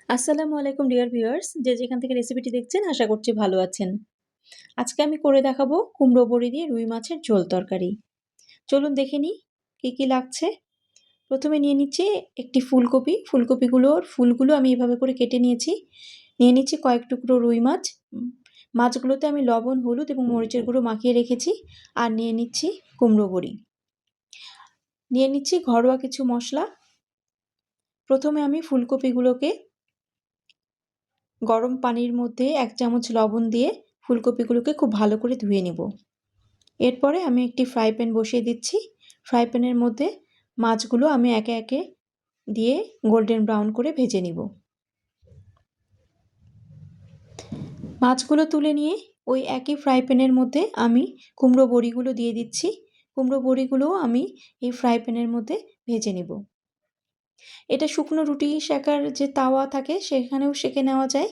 আসসালামু আলাইকুম dear viewers, যে যেখান থেকে রেসিপিটি দেখছেন আশা করছি ভালো আছেন। আজকে আমি করে দেখাবো কুমড়ো বড়ি দিয়ে রুই মাছের ঝোল তরকারি। চলুন দেখে নিই কী লাগছে। প্রথমে নিয়ে নিচ্ছি একটি ফুলকপি। ফুলগুলো আমি এভাবে করে কেটে নিয়েছি। নিয়ে নিচ্ছি কয়েক টুকরো রুই মাছ। মাছগুলোতে আমি লবণ, হলুদ এবং মরিচের গুঁড়ো মাখিয়ে রেখেছি। আর নিয়ে নিচ্ছি কুমড়ো বড়ি। নিয়ে নিচ্ছি ঘরোয়া কিছু মশলা। প্রথমে আমি ফুলকপিগুলোকে গরম পানির মধ্যে 1 চামচ লবণ দিয়ে ফুলকপিগুলোকে খুব ভালো করে ধুয়ে নেব। এরপরে আমি একটি ফ্রাই প্যান বসিয়ে দিচ্ছি। ফ্রাই প্যানের মধ্যে মাছগুলো আমি একে একে দিয়ে গোল্ডেন ব্রাউন করে ভেজে নিব। মাছগুলো তুলে নিয়ে ওই একই ফ্রাই প্যানের মধ্যে আমি কুমড়ো বড়িগুলো দিয়ে দিচ্ছি। কুমড়ো বড়িগুলোও আমি এই ফ্রাই প্যানের মধ্যে ভেজে নেব। এটা শুকনো রুটি সেকার যে তাওয়া থাকে সেখানেও সেঁকে নেওয়া যায়।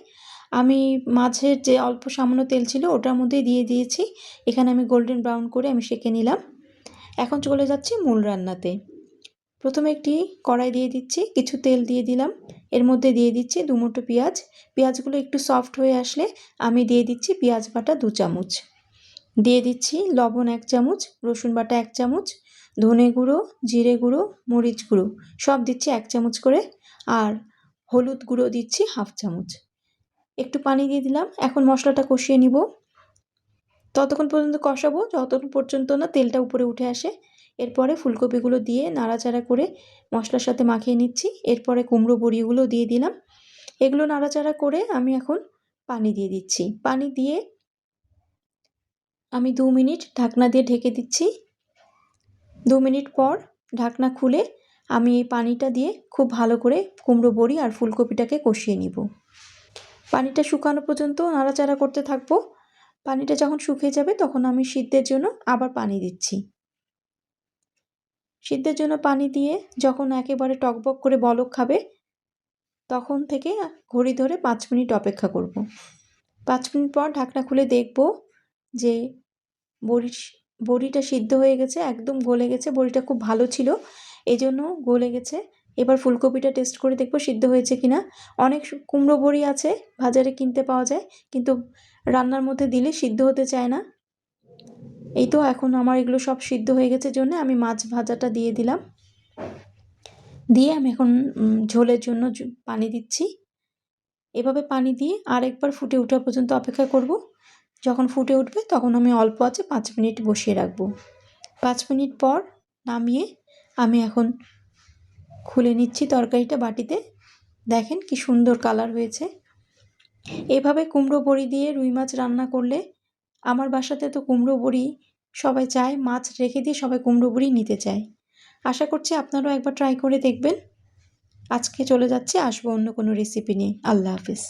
আমি মাছের যে অল্প সামান্য তেল ছিল ওটার মধ্যেই দিয়ে দিয়েছি। এখানে আমি গোল্ডেন ব্রাউন করে আমি সেঁকে নিলাম। এখন চলে যাচ্ছি মূল রান্নাতে। প্রথমে একটি কড়াই দিয়ে দিচ্ছি, কিছু তেল দিয়ে দিলাম। এর মধ্যে দিয়ে দিচ্ছি 2 মুঠো পেঁয়াজ। পেঁয়াজগুলো একটু সফট হয়ে আসলে আমি দিয়ে দিচ্ছি পেঁয়াজ বাটা 2 চামচ। দিয়ে দিচ্ছি লবণ 1 চামচ, রসুন বাটা 1 চামচ, ধনে গুঁড়ো, জিরে গুঁড়ো, মরিচ গুঁড়ো সব দিচ্ছি 1 চামচ করে। আর হলুদ গুঁড়ো দিচ্ছি 1/2 চামচ। একটু পানি দিয়ে দিলাম। এখন মশলাটা কষিয়ে নিব। ততক্ষণ পর্যন্ত কষাবো যতক্ষণ পর্যন্ত না তেলটা উপরে উঠে আসে। এরপরে ফুলকপিগুলো দিয়ে নাড়াচাড়া করে মশলার সাথে মাখিয়ে নিচ্ছি। এরপরে কুমড়ো বড়িগুলো দিয়ে দিলাম। এগুলো নাড়াচাড়া করে আমি এখন পানি দিয়ে দিচ্ছি। পানি দিয়ে আমি 2 মিনিট ঢাকনা দিয়ে ঢেকে দিচ্ছি। 2 মিনিট পর ঢাকনা খুলে আমি এই পানিটা দিয়ে খুব ভালো করে কুমড়ো বড়ি আর ফুলকপিটাকে কষিয়ে নিব। পানিটা শুকানো পর্যন্ত নাড়াচাড়া করতে থাকবো। পানিটা যখন শুকিয়ে যাবে তখন আমি সিদ্ধের জন্য আবার পানি দিচ্ছি। সিদ্ধের জন্য পানি দিয়ে যখন একেবারে টকবক করে বলক খাবে তখন থেকে ঘড়ি ধরে 5 মিনিট অপেক্ষা করব। 5 মিনিট পর ঢাকনা খুলে দেখব যে বড়িটা সিদ্ধ হয়ে গেছে, একদম গলে গেছে। বড়িটা খুব ভালো ছিল, এজন্য গলে গেছে। এবার ফুলকপিটা টেস্ট করে দেখব সিদ্ধ হয়েছে কিনা। অনেক কুমড়ো বড়ি আছে বাজারে কিনতে পাওয়া যায়, কিন্তু রান্নার মধ্যে দিলে সিদ্ধ হতে চায় না। এই তো এখন আমার এগুলো সব সিদ্ধ হয়ে গেছে জন্য আমি মাছ ভাজাটা দিয়ে দিলাম। দিয়ে আমি এখন ঝোলের জন্য পানি দিচ্ছি। এভাবে পানি দিয়ে আরেকবার ফুটে ওঠা পর্যন্ত অপেক্ষা করব। যখন ফুটে উঠবে তখন আমি অল্প আঁচে 5 মিনিট বসিয়ে রাখব। 5 মিনিট পর নামিয়ে আমি এখন খুলে নিচ্ছি তরকারিটা বাটিতে। দেখেন কি সুন্দর কালার হয়েছে। এভাবে কুমড়ো বড়ি দিয়ে রুই মাছ রান্না করলে, আমার বাসাতে তো কুমড়ো বড়ি সবাই চায়, মাছ রেখে দিয়ে সবাই কুমড়ো বড়ি নিতে চায়। আশা করছি আপনারাও একবার ট্রাই করে দেখবেন। আজকে চলে যাচ্ছি, আসবো অন্য কোনো রেসিপি নিয়ে। আল্লাহ হাফেজ।